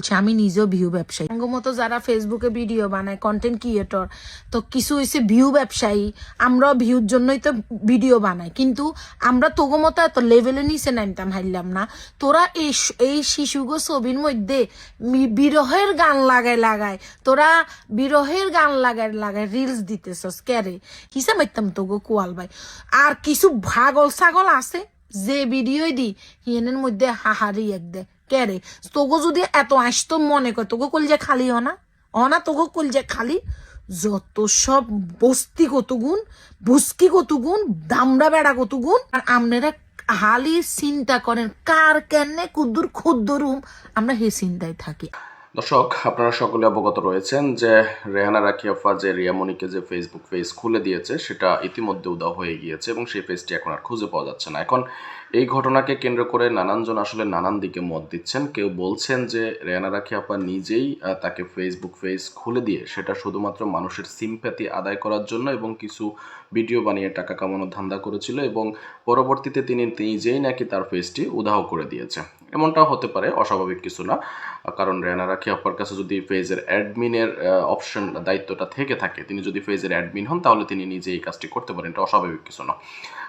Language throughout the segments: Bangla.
বলছি আমি নিজেও ভিউ ব্যবসায়ী আঙ্গ মতো যারা ফেসবুকে ভিডিও বানায় কন্টেন্ট ক্রিয়েটর তো কিছু হয়েছে ভিউ ব্যবসায়ী আমরাও ভিউর জন্যই তো ভিডিও বানাই কিন্তু আমরা তোগো মতো এত লেভেলে নিচে নামতাম হারলাম না তোরা এই শিশুগো ছবির মধ্যে বিরহের গান লাগায় তোরা বিরহের গান লাগায় রিলস দিতেছস ক্যারে হিসাব মারতাম তোগো কোয়াল ভাই আর কিছু ছাগল আছে যে ভিডিও দি হিয়েনের মধ্যে হাহারি এক দে কেরে তোগো যদি এত আসতো মনে কর তোগো কল যে খালি অনা তোগো কল যে খালি যত সব বস্তি কত গুণ বুস্কি কত গুণ দামড়া বেড়া কত গুণ আর আপনারা হালি চিন্তা করেন কার কেনে কুদ্দুর ক্ষুদ্রুম আমরা হে চিন্তায় থাকি। দর্শক আপনারা সকলে অবগত রয়েছেন যে রেহানা রাখি আফা যে রিয়ামনিকে যে ফেসবুক পেজ খুলে দিয়েছে সেটা ইতিমধ্যে উধাও হয়ে গিয়েছে এবং সেই পেজটি এখন আর খুঁজে পাওয়া যাচ্ছে না। এখন এই ঘটনাকে কেন্দ্র করে নানানজন আসলে নানান দিকে মত দিচ্ছেন। কেউ বলছেন যে রেহানা রাখি আপা নিজেই তাকে ফেসবুক পেজ খুলে দিয়ে সেটা শুধুমাত্র মানুষের সিম্প্যাথি আদায় করার জন্য এবং কিছু ভিডিও বানিয়ে টাকা কামানোর ধান্দা করেছিল এবং পরবর্তীতে তিনি নিজেই নাকি তার পেজটি উধাও করে দিয়েছে। এমনটাও হতে পারে, অস্বাভাবিক কিছু না। কারণ রেহানা রাখি আপার কাছে যদি পেজের অ্যাডমিনের অপশন দায়িত্বটা থেকে থাকে, তিনি যদি পেজের অ্যাডমিন হন তাহলে তিনি নিজে এই কাজটি করতে পারেন, এটা অস্বাভাবিক কিছু না।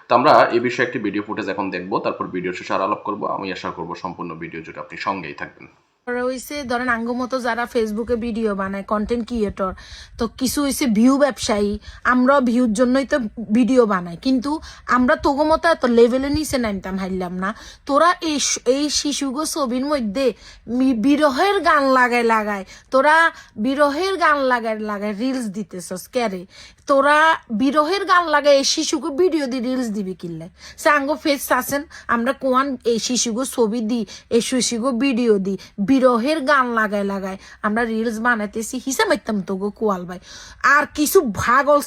তো আমরা এই বিষয়ে একটি ভিডিও ফুটেজ এখন দেখবো, তারপর ভিডিও শেষে আর আলাপ করবো। আমি আশা করবো সম্পূর্ণ ভিডিও জুড়ে আপনি সঙ্গেই থাকবেন। হয়েছে ধরেন আঙ্গ মতো যারা ফেসবুকে ভিডিও বানায় কন্টেন্ট ক্রিয়েটর তো কিছু হয়েছে ভিউ ব্যবসায়ী আমরাও ভিউর জন্যই তো ভিডিও বানাই কিন্তু আমরা তোগো মতো এত লেভেলে নিচে নামতাম হারলাম না তোরা এই শিশুগো ছবির মধ্যে বিরহের গান লাগায় তোরা বিরহের গান লাগায় রিলস দিতেছস ক্যারে তোরা বিরহের গান লাগায় এই শিশুকে ভিডিও দি রিলস দিবি কিনলে সে আঙ্গ ফেস আছেন আমরা কোয়ান এই শিশুগো ছবি দিই এই শিশুগো ভিডিও দিই বিরহের গান লাগায় আমরা রিলস বানাইতেছি হিসাব মারতাম তোগো কোয়াল ভাই আর কিছু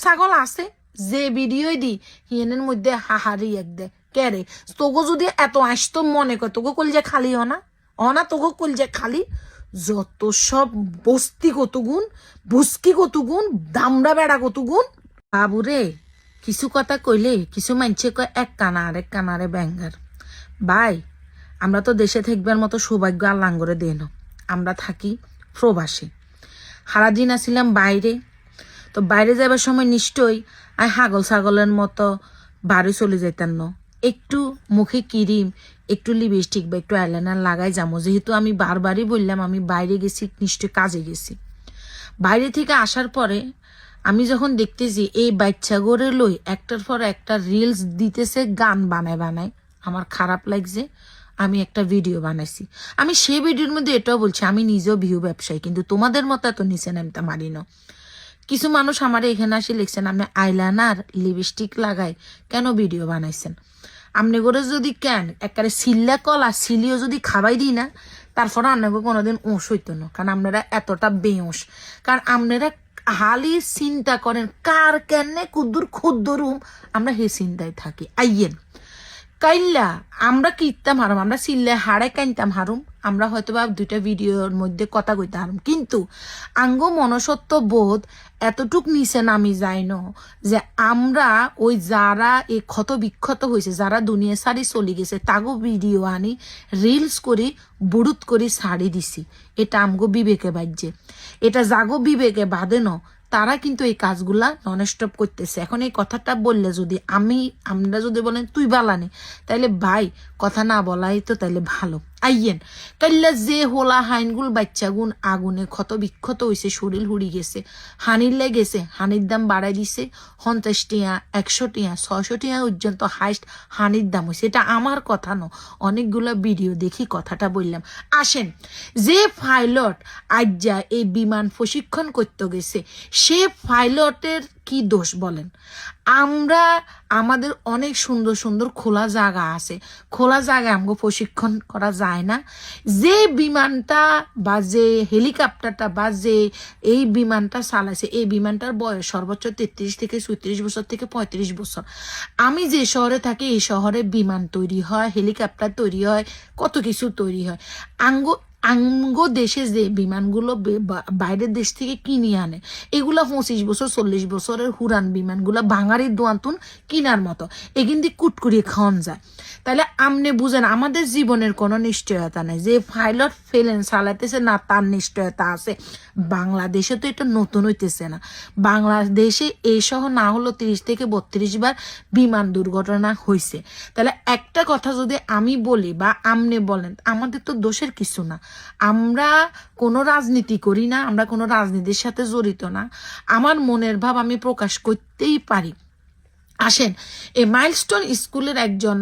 ছাগল আছে যে ভিডিও দি হিয়েনের মধ্যে হাহারি এক দে কেরে তোগো যদি এত আসতো মনে কর তোগো কল যে খালি অনা তোগো কল যে খালি যত সব বস্তি কত গুণ বুস্কি কত গুণ দামড়া বেড়া কত গুণ বাবুরে কিছু কথা কইলে কিছু মানছে কয় এক কানারে ব্যাঙ্গার ভাই আমরা তো দেশে থাকবার মতো সৌভাগ্য আর লাঙ্গরে দেন আমরা থাকি প্রবাসী সারাদিন আসিলাম বাইরে তো বাইরে যাবার সময় নিশ্চয়ই আমি ছাগলের মতো বাড়ি চলে যাইতাম না একটু মুখে ক্রিম একটু লিপস্টিক বা একটু আইলাইনার লাগাই যাবো যেহেতু আমি বারবারই বললাম আমি বাইরে গেছি নিশ্চয়ই কাজে গেছি বাইরে থেকে আসার পরে আমি যখন দেখতেছি এই বাচ্চাগুলো লই একটার পর একটা রিলস দিতেছে গান বানায় আমার খারাপ লাগছে আমি একটা ভিডিও বানাইছি আমি সেই ভিডিওর মধ্যে এটাও বলছি আমি নিজেও ভিউ ব্যবসায়ী কিন্তু তোমাদের মতো এত নিচে নামতে মারি না কিছু মানুষ আমার এখানে আসি লিখছেন আপনি আইলাইনার লিপস্টিক লাগাই কেন ভিডিও বানাইছেন আপনি করে যদি কেন একেবারে সিল্লা কলা সিলিও যদি খাবাই দিই না তারপরে আপনাকে কোনোদিন ওঁস হইতো না কারণ আপনারা এতটা বেঁস কারণ আপনারা হালি চিন্তা করেন কার কেনে কুদ্দুর ক্ষুদ্রুম আমরা হে চিন্তায় থাকি আইয়েন কাইল্লা আমরা কিনতাম হারুম আমরা সিল্লে হাড়ে কাইনতাম হারুম আমরা হয়তো বা দুইটা ভিডিওর মধ্যে কথা কইতে হারুম কিন্তু আঙ্গ মনসত্ব বোধ এতটুক নিচে নামি যায় না যে আমরা ওই যারা এই ক্ষত বিক্ষত হয়েছে যারা দুনিয়া সারি চলে গেছে তাগো ভিডিও আনি রিলস করি বুড়ুত করি ছাড়ি দিছি এটা আমগো বিবেকে বাজছে এটা জাগো বিবেকে বাদে ন তারা কিন্তু এই কাজগুলা নন স্টপ করতেছে এখন এই কথাটা বললে যদি আমরা যদি বলেন তুই বালানি তাইলে ভাই কথা না বলাই তো তাইলে ভালো আইয়েন কাইল্লা যে হোলা হাইনগুল বাচ্চাগুন আগুনে ক্ষত বিক্ষত হয়েছে শরীর হুড়ি গেছে হানির লেগেছে হানির দাম বাড়াই দিছে 50 টিয়া 100 টিয়া 600 টিয়া পর্যন্ত হাইস্ট হানির দাম হয়েছে এটা আমার কথা ন অনেকগুলো ভিডিও দেখি কথাটা বললাম আসেন যে পাইলট আজ যা এই বিমান প্রশিক্ষণ করতে গেছে সে পাইলটের কি দোষ বলেন আমরা আমাদের অনেক সুন্দর সুন্দর খোলা জায়গা আছে খোলা জায়গায় আমাকে প্রশিক্ষণ করা যায় না যে বিমানটা বা যে হেলিকপ্টারটা বা যে এই বিমানটা চালাইছে এই বিমানটার বয়স সর্বোচ্চ 33 থেকে 34 বছর থেকে 35 বছর আমি যে শহরে থাকি এই শহরে বিমান তৈরি হয় হেলিকপ্টার তৈরি হয় কত কিছু তৈরি হয় আঙ্গ দেশে যে বিমানগুলো বাইরের দেশ থেকে কিনে আনে, এগুলা 25 বছর 40 বছরের হুরান বিমানগুলা ভাঙারির দোয়ান্তুন কিনার মতো, এখান দিয়ে কুটকুরিয়ে খাওয়ান যায়। তাহলে আপনি বুঝেন আমাদের জীবনের কোনো নিশ্চয়তা নেই। যে পাইলট ফেলেন চালাইতেছে না তার নিশ্চয়তা আছে। বাংলাদেশে তো এটা নতুন হইতেছে না, বাংলাদেশে এই সহ না হলো 30 থেকে 32 বার বিমান দুর্ঘটনা হয়েছে। তাহলে একটা কথা যদি আমি বলি বা আপনি বলেন, আমাদের তো দোষের কিছু না, আমরা কোনো রাজনীতি করি না, আমরা কোনো রাজনীতির সাথে জড়িত না। আমার মনের ভাব আমি প্রকাশ করতেই পারি। আসেন, এই মাইলস্টোন স্কুলের একজন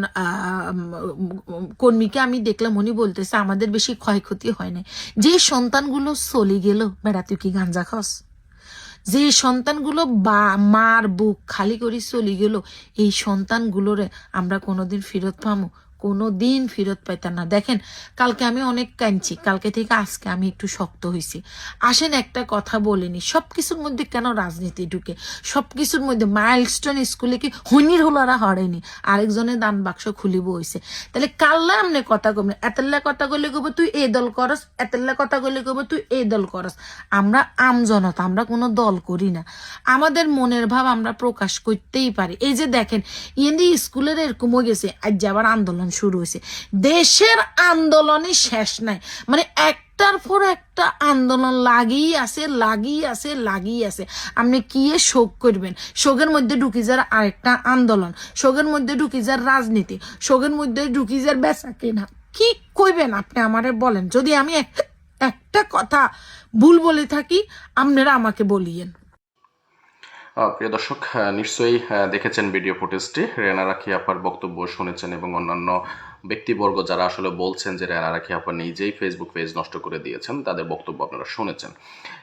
কর্মীকে আমি দেখলাম, উনি বলতেছে আমাদের বেশি ক্ষয়ক্ষতি হয় না। যে সন্তানগুলো চলে গেল, বেড়া তুই কি গাঞ্জা খাস? যে সন্তানগুলো বা মার বুক খালি করে চলে গেল, এই সন্তানগুলোরে আমরা কোনোদিন ফেরত পাবো? কোনোদিন ফেরত পাইতাম না। দেখেন, কালকে আমি অনেক কাঁদছি, কালকে থেকে আজকে আমি একটু শক্ত হয়েছি। আসেন, একটা কথা বলিনি, সব কিছুর মধ্যে কেন রাজনীতি ঢুকে? সব কিছুর মধ্যে মাইলস্টোন স্কুলে কি হনির হলারা হরেনি, আরেকজনের দান বাক্স খুলিব হয়েছে। তাহলে কাল্লা আমনে কথা কমে, এতলা কথা কইলে কব তুই এই দল করস, এতলা কথা কইলে কব তুই এই দল করস। আমরা আমজনতা, আমরা কোনো দল করি না। আমাদের মনের ভাব আমরা প্রকাশ করতেই পারি। এই যে দেখেন, ইন্দি স্কুলের এরকম হয়ে গেছে, আজ আবার আন্দোলন শুরু হয়েছে। দেশের আন্দোলনে শেষ নাই, মানে একটার পর একটা আন্দোলন লাগিয়ে আছে, লাগিয়ে আছে, লাগিয়ে আছে। আপনি কি শোক করবেন? শোকের মধ্যে ঢুকি যার আরেকটা আন্দোলন, শোকের মধ্যে ঢুকি যার রাজনীতি, শোকের মধ্যে ঢুকি যার বেচা কেনা। কি কইবেন আপনি আমারে বলেন? যদি আমি একটা কথা ভুল বলে থাকি, আপনারা আমাকে বলিয়েন। প্রিয় দর্শক, নিশ্চয়ই দেখেছেন ভিডিও ফুটেজটি, রেহানা রাখি আপার বক্তব্য শুনেছেন এবং অন্যান্য ব্যক্তিবর্গ যারা আসলে বলছেন যে রেহানা রাখি আপা নিজেই ফেসবুক পেজ নষ্ট করে দিয়েছেন, তাদের বক্তব্য আপনারা শুনেছেন।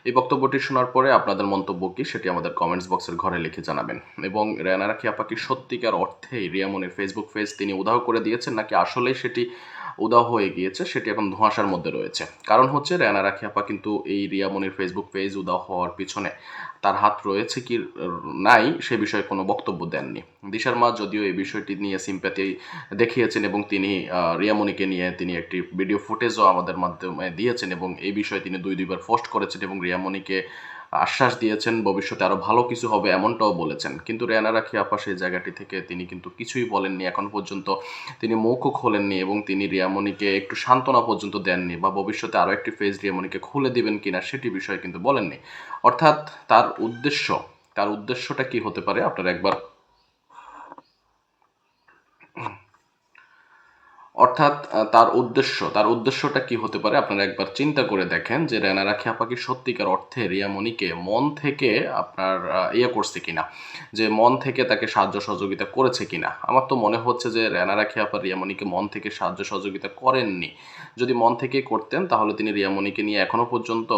এই বক্তব্যটি শোনার পরে আপনাদের মন্তব্য কি সেটি আমাদের কমেন্টস বক্সের ঘরে লিখে জানাবেন। এবং রেহানা রাখি আপা কি সত্যিকার অর্থেই রিয়ামনির ফেসবুক পেজ তিনি উধাও করে দিয়েছেন, নাকি আসলেই সেটি উধাও হয়ে গিয়েছে, সেটি এখন ধোঁয়াশার মধ্যে রয়েছে। কারণ হচ্ছে রেহানা রাখি আপা কিন্তু এই রিয়ামনির ফেসবুক পেজ উধাও হওয়ার পিছনে তার হাত রয়েছে কি নাই সে বিষয়ে কোনো বক্তব্য দেননি। দিশার মা যদিও এই বিষয়টি নিয়ে সিম্প্যাথি দেখিয়েছেন এবং তিনি রিয়ামনিকে নিয়ে তিনি একটি ভিডিও ফুটেজও আমাদের মাধ্যমে দিয়েছেন এবং এই বিষয়ে তিনি দুইবার পোস্ট করেছেন এবং রিয়ামনিকে আশ্বাস দিয়েছেন ভবিষ্যতে আরও ভালো কিছু হবে এমনটাও বলেছেন। কিন্তু রেহানা রাখি আপা সেই জায়গাটি থেকে তিনি কিন্তু কিছুই বলেননি, এখন পর্যন্ত তিনি মুখও খোলেননি এবং তিনি রিয়ামনিকে একটু সান্ত্বনা পর্যন্ত দেননি বা ভবিষ্যতে আরও একটি ফেজ রিয়ামনিকে খুলে দিবেন কিনা সেটি বিষয়ে কিন্তু বলেননি। অর্থাৎ তার উদ্দেশ্যটা কি হতে পারে আপনারা একবার তার উদ্দেশ্যটা কি হতে পারে আপনারা একবার চিন্তা করে দেখেন যে রেহানা রাখি আপা কি সত্যিকার অর্থে রিয়ামনিকে মন থেকে আপনার করছে কিনা, যে মন থেকে তাকে সাহায্য সহযোগিতা করেছে কিনা। আমার তো মনে হচ্ছে যে রেহানা রাখি আপা রিয়ামনিকে মন থেকে সাহায্য সহযোগিতা করেননি। যদি মন থেকে করতেন তাহলে তিনি রিয়ামনিকে নিয়ে এখনো পর্যন্ত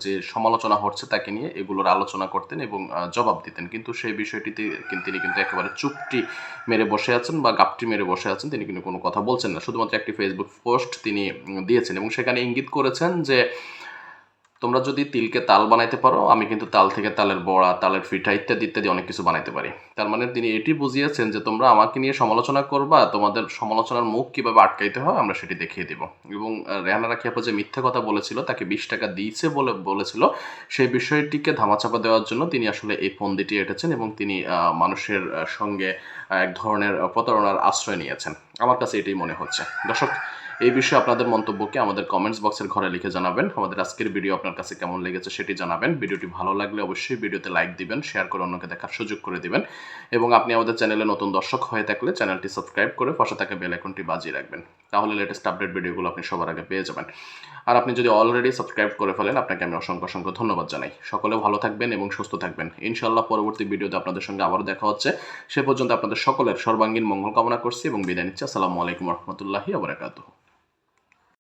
যে সমালোচনা হচ্ছে তাকে নিয়ে এগুলোর আলোচনা করতেন এবং জবাব দিতেন। কিন্তু সেই বিষয়টিতে তিনি কিন্তু একেবারে চুপটি মেরে বসে আছেন বা গাপটি মেরে বসে আছেন, তিনি কিন্তু কোনো কথা বলছেন না। শুধুমাত্র একটি ফেসবুক পোস্ট তিনি দিয়েছেন এবং সেখানে ইঙ্গিত করেছেন যে তোমরা যদি তিলকে তাল বানাইতে পারো, আমি কিন্তু তাল থেকে তালের বড়া, তালের পিঠা ইত্যাদি ইত্যাদি অনেক কিছু বানাইতে পারি। তার মানে তিনি এটি বুঝিয়েছেন যে তোমরা আমাকে নিয়ে সমালোচনা করবা, তোমাদের সমালোচনার মুখ কীভাবে আটকাইতে হয় আমরা সেটি দেখিয়ে দেব। এবং রেহানা রাখি আপা যে মিথ্যা কথা বলেছিল, তাকে 20 টাকা দিয়েছে বলেছিল, সেই বিষয়টিকে ধামাচাপা দেওয়ার জন্য তিনি আসলে এই ফন্দিটি এঁটেছেন এবং তিনি মানুষের সঙ্গে এক ধরনের প্রতারণার আশ্রয় নিয়েছেন। আমার কাছে এটাই মনে হচ্ছে। দর্শক, এই বিষয়ে আপনাদের মন্তব্যকে আমাদের কমেন্টস বক্সের ঘরে লিখে জানাবেন। আমাদের আজকের ভিডিও আপনার কাছে কেমন লেগেছে সেটি জানাবেন। ভিডিওটি ভালো লাগলে অবশ্যই ভিডিওতে লাইক দিবেন, শেয়ার করে অন্যকে দেখার সুযোগ করে দিবেন এবং আপনি আমাদের চ্যানেলে নতুন দর্শক হয়ে থাকলে চ্যানেলটি সাবস্ক্রাইব করে পাশে থাকা বেল আইকনটি বাজিয়ে রাখবেন। তাহলে লেটেস্ট আপডেট ভিডিওগুলো আপনি সবার আগে পেয়ে যাবেন। আর আপনি যদি অলরেডি সাবস্ক্রাইব করে ফেলেন, আপনাকে আমি অসংখ্য ধন্যবাদ জানাই। সকলে ভালো থাকবেন এবং সুস্থ থাকবেন। ইনশাআল্লাহ পরবর্তী ভিডিওতে আপনাদের সঙ্গে আবারও দেখা হচ্ছে। সে পর্যন্ত আপনাদের সকলের সর্বাঙ্গীন মঙ্গল কামনা করছি এবং বিদায় নিচ্ছি। আসসালামু আলাইকুম রহমতুল্লাহি ওয়া বারাকাতুহু।